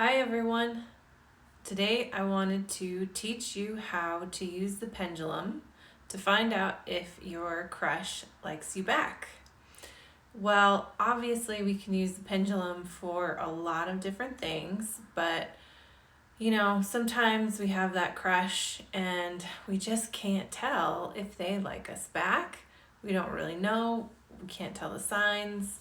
Hi everyone. Today I wanted to teach you how to use the pendulum to find out if your crush likes you back. Well, obviously we can use the pendulum for a lot of different things, but sometimes we have that crush and we just can't tell if they like us back. We don't really know. We can't tell the signs.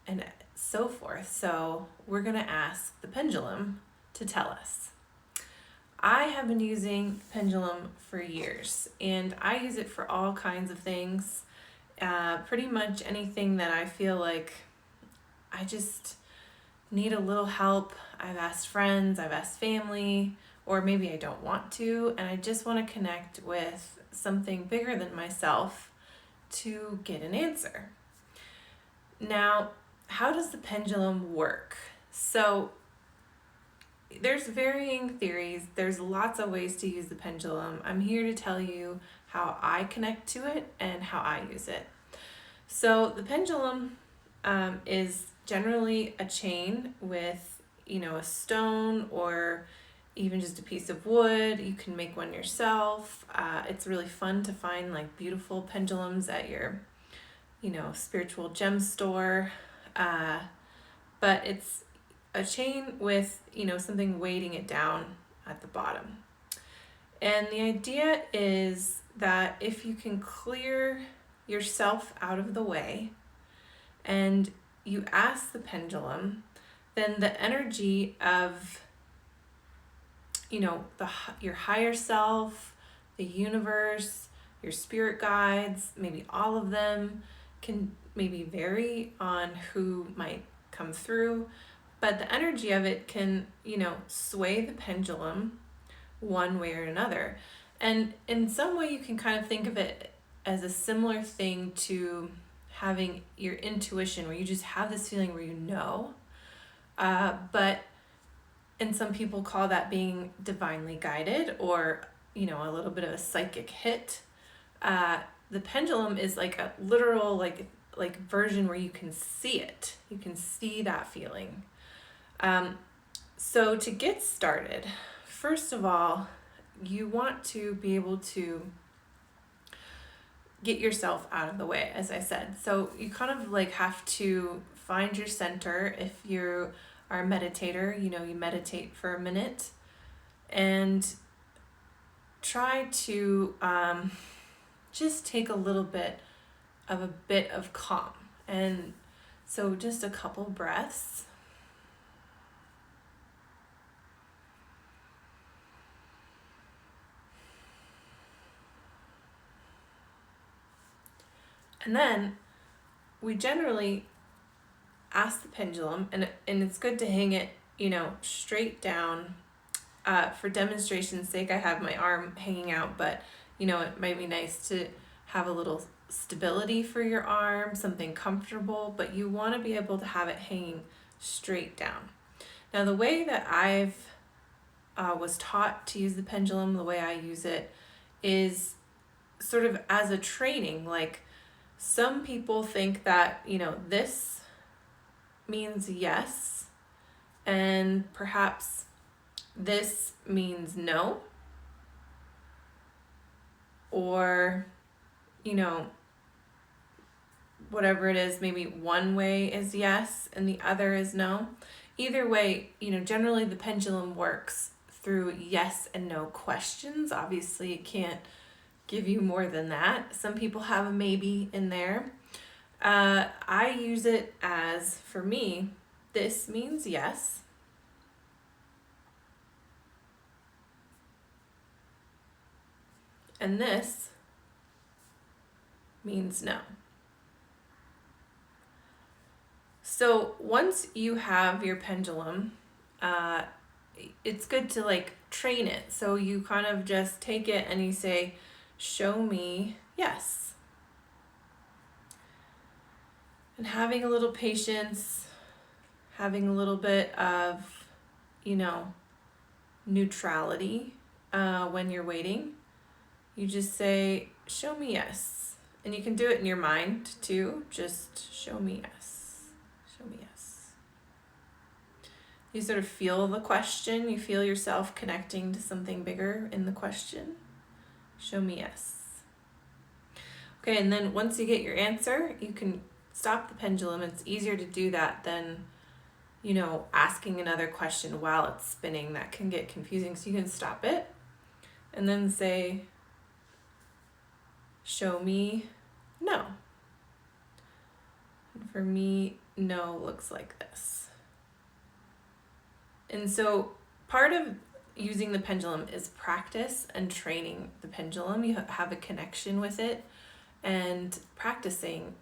And so forth. So we're going to ask the pendulum to tell us. I have been using pendulum for years, and I use it for all kinds of things. Pretty much anything that I feel like I just need a little help. I've asked friends, I've asked family, or maybe I don't want to, and I just want to connect with something bigger than myself to get an answer. Now, how does the pendulum work? So there's varying theories. There's lots of ways to use the pendulum. I'm here to tell you how I connect to it and how I use it. So the pendulum is generally a chain with, a stone or even just a piece of wood. You can make one yourself. It's really fun to find like beautiful pendulums at your, spiritual gem store. But it's a chain with, something weighting it down at the bottom. And the idea is that if you can clear yourself out of the way and you ask the pendulum, then the energy of, your higher self, the universe, your spirit guides, maybe all of them can maybe vary on who might come through, but the energy of it can, sway the pendulum one way or another. And in some way you can kind of think of it as a similar thing to having your intuition, where you just have this feeling where and some people call that being divinely guided, or a little bit of a psychic hit. The pendulum is like a literal like version where you can see it. You can see that feeling. So to get started, first of all, you want to be able to get yourself out of the way, as I said. So you kind of like have to find your center. If you are a meditator, you meditate for a minute and try to just take a little bit of calm. And so just a couple breaths. And then we generally ask the pendulum, and it's good to hang it, straight down. For demonstration's sake, I have my arm hanging out, but it might be nice to have a little stability for your arm, something comfortable, but you want to be able to have it hanging straight down. Now, the way that I've was taught to use the pendulum, the way I use it, is sort of as a training. Like, some people think that, this means yes, and perhaps this means no, or, whatever it is, maybe one way is yes and the other is no. Either way, generally the pendulum works through yes and no questions. Obviously, it can't give you more than that. Some people have a maybe in there. I use it as, for me, this means yes. And this means no. So once you have your pendulum, it's good to like train it. So you kind of just take it and you say, show me yes. And having a little patience, having a little bit of, neutrality when you're waiting. You just say, show me yes. And you can do it in your mind too. Just show me yes. Show me yes. You sort of feel the question, you feel yourself connecting to something bigger in the question. Show me yes. Okay, and then once you get your answer, you can stop the pendulum. It's easier to do that than, asking another question while it's spinning. That can get confusing. So you can stop it and then say, show me no. And for me, no looks like this. And so part of using the pendulum is practice and training the pendulum. You have a connection with it and practicing,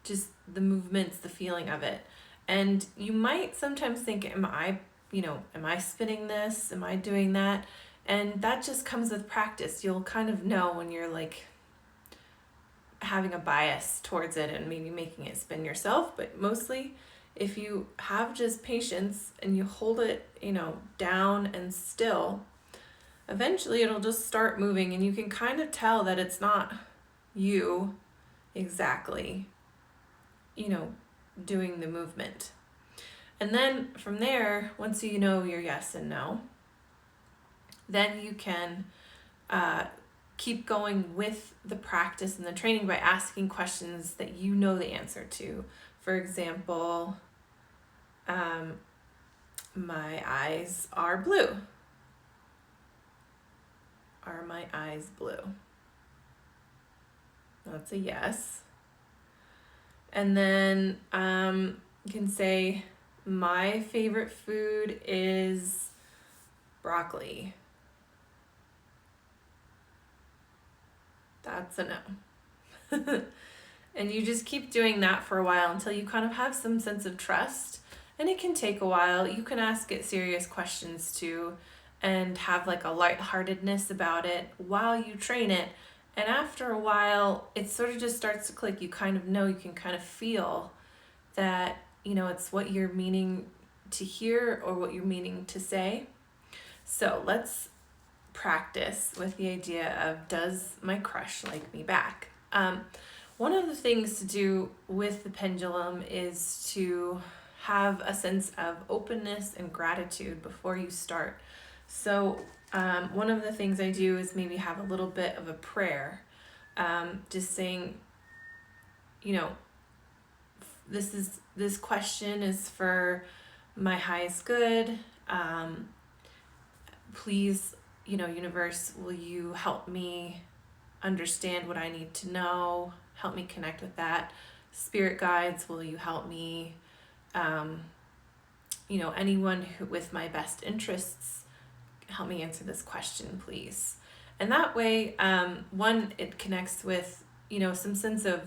just the movements, the feeling of it. And you might sometimes think, am I spinning this? Am I doing that? And that just comes with practice. You'll kind of know when you're like having a bias towards it and maybe making it spin yourself. But mostly if you have just patience and you hold it, down and still, eventually it'll just start moving, and you can kind of tell that it's not you exactly, doing the movement. And then from there, once you know your yes and no, then you can keep going with the practice and the training by asking questions that you know the answer to. For example, my eyes are blue. Are my eyes blue? That's a yes. And then you can say, my favorite food is broccoli. That's a no. And you just keep doing that for a while until you kind of have some sense of trust. And it can take a while. You can ask it serious questions too, and have like a lightheartedness about it while you train it. And after a while, it sort of just starts to click. You kind of know, you can kind of feel that, it's what you're meaning to hear or what you're meaning to say. So let's practice with the idea of, does my crush like me back? One of the things to do with the pendulum is to have a sense of openness and gratitude before you start. So one of the things I do is maybe have a little bit of a prayer, just saying, this question is for my highest good. Please, universe, will you help me understand what I need to know? Help me connect with that. Spirit guides, will you help me? Anyone who with my best interests, help me answer this question, please. And that way, one, it connects with, some sense of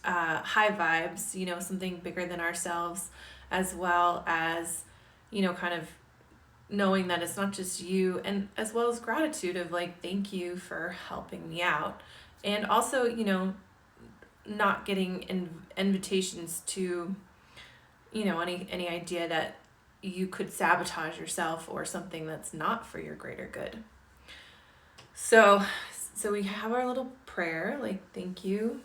high vibes, something bigger than ourselves, as well as, kind of knowing that it's not just you, and as well as gratitude of like, thank you for helping me out. And also, not getting invitations to, any idea that you could sabotage yourself or something that's not for your greater good. So we have our little prayer, like, thank you,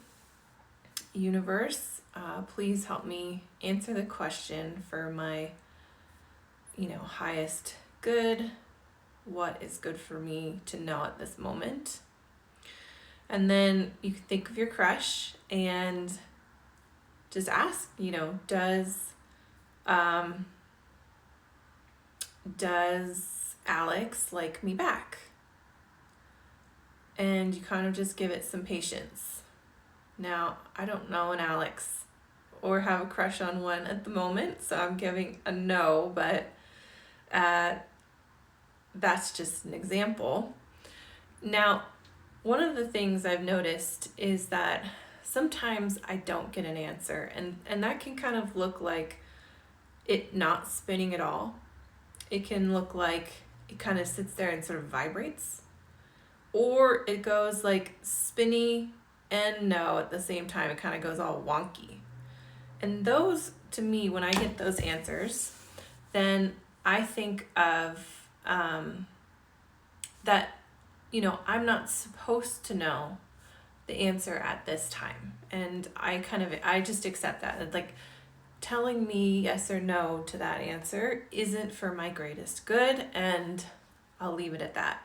universe, please help me answer the question for my, highest good. What is good for me to know at this moment? And then you can think of your crush and just ask, does Alex like me back? And you kind of just give it some patience. Now, I don't know an Alex or have a crush on one at the moment, so I'm giving a no, but that's just an example. Now, one of the things I've noticed is that sometimes I don't get an answer, and that can kind of look like it not spinning at all. It can look like it kind of sits there and sort of vibrates, or it goes like spinny and no at the same time. It kind of goes all wonky. And those, to me, when I get those answers, then I think of that, I'm not supposed to know the answer at this time. And I just accept that. Like, telling me yes or no to that answer isn't for my greatest good, and I'll leave it at that.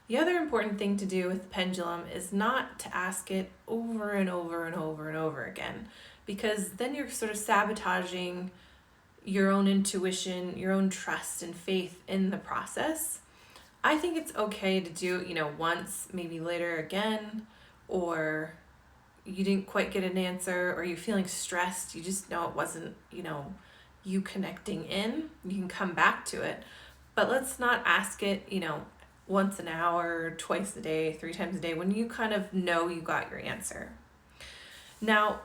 The other important thing to do with the pendulum is not to ask it over and over and over and over again, because then you're sort of sabotaging your own intuition, your own trust and faith in the process. I think it's okay to do, once, maybe later again, or you didn't quite get an answer, or you're feeling stressed, you just know it wasn't, you connecting in. You can come back to it, but let's not ask it, once an hour, twice a day, 3 times a day, when you kind of know you got your answer. Now,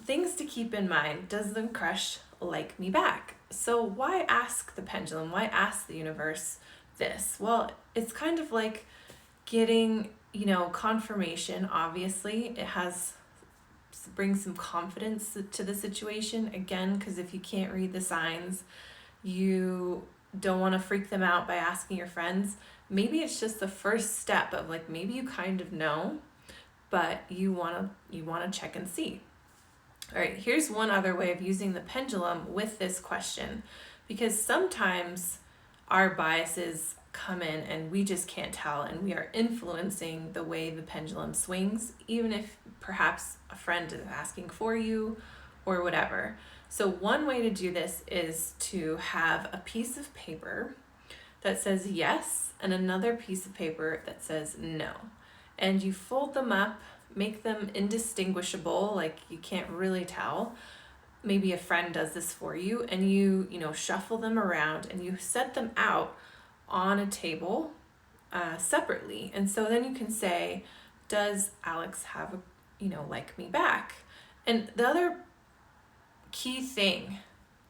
things to keep in mind. Does the crush like me back? So why ask the pendulum? Why ask the universe this? Well, it's kind of like getting, confirmation. Obviously, it brings some confidence to the situation. Again, because if you can't read the signs, you don't want to freak them out by asking your friends. Maybe it's just the first step of like, maybe you kind of know, but you want to check and see. All right, here's one other way of using the pendulum with this question, because sometimes our biases come in and we just can't tell, and we are influencing the way the pendulum swings, even if perhaps a friend is asking for you or whatever. So one way to do this is to have a piece of paper that says yes and another piece of paper that says no. And you fold them up, make them indistinguishable, like you can't really tell. Maybe a friend does this for you, and you shuffle them around and you set them out on a table separately. And so then you can say, does Alex have like me back? And the other key thing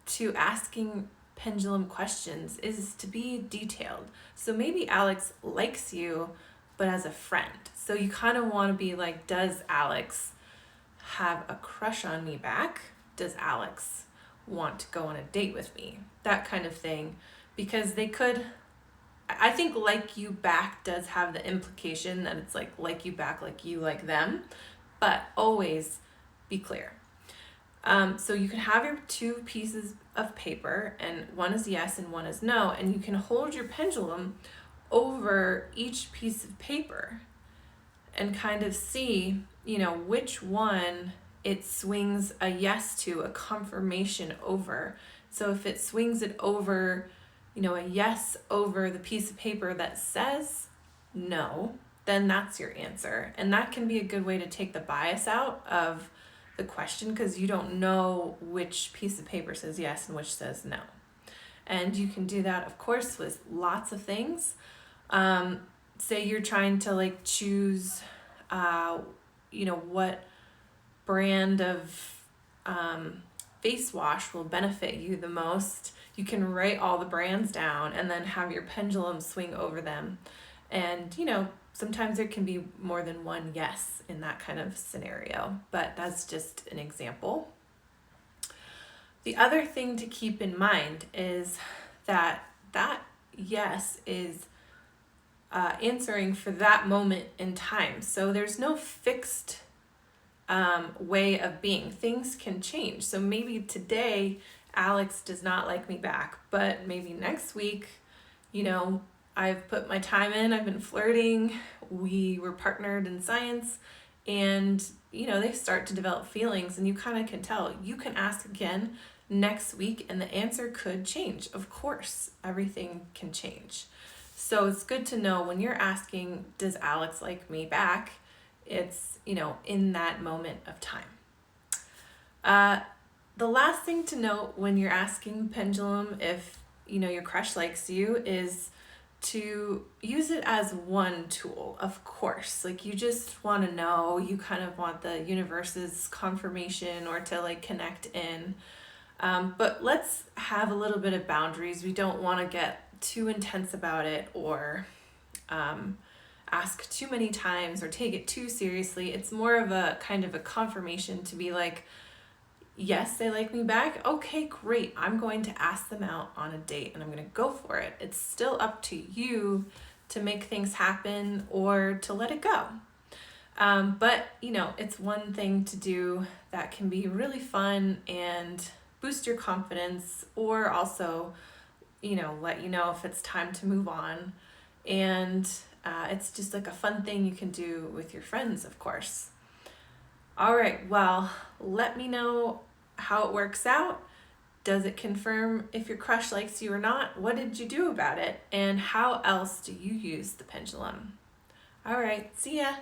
to asking pendulum questions is to be detailed. So maybe Alex likes you, but as a friend. So you kind of want to be like, does Alex have a crush on me back? Does Alex want to go on a date with me? That kind of thing. Because I think like you back does have the implication that it's like you back, like you like them, but always be clear. So you can have your 2 pieces of paper, and one is yes and one is no, and you can hold your pendulum over each piece of paper and kind of see, which one it swings a yes to, a confirmation over. So if it swings it over, a yes over the piece of paper that says no, then that's your answer. And that can be a good way to take the bias out of the question, because you don't know which piece of paper says yes and which says no. And you can do that, of course, with lots of things. Say you're trying to choose, what brand of face wash will benefit you the most. You can write all the brands down and then have your pendulum swing over them. And, sometimes there can be more than one yes in that kind of scenario, but that's just an example. The other thing to keep in mind is that yes is answering for that moment in time. So there's no fixed way of being. Things can change. So maybe today Alex does not like me back, but maybe next week, I've put my time in, I've been flirting, we were partnered in science, and they start to develop feelings, and you kind of can tell. You can ask again next week and the answer could change. Of course, everything can change. So it's good to know when you're asking, does Alex like me back? It's, in that moment of time. The last thing to note when you're asking pendulum if, your crush likes you is to use it as one tool, of course. You just want to know, you kind of want the universe's confirmation or to connect in. But let's have a little bit of boundaries. We don't want to get too intense about it or ask too many times or take it too seriously. It's more of a kind of a confirmation to be like, yes, they like me back. Okay, great. I'm going to ask them out on a date and I'm going to go for it. It's still up to you to make things happen or to let it go. But, it's one thing to do that can be really fun and boost your confidence, or also, let you know if it's time to move on. And it's just like a fun thing you can do with your friends, of course. All right, well, let me know how it works out. Does it confirm if your crush likes you or not? What did you do about it? And how else do you use the pendulum? All right, see ya.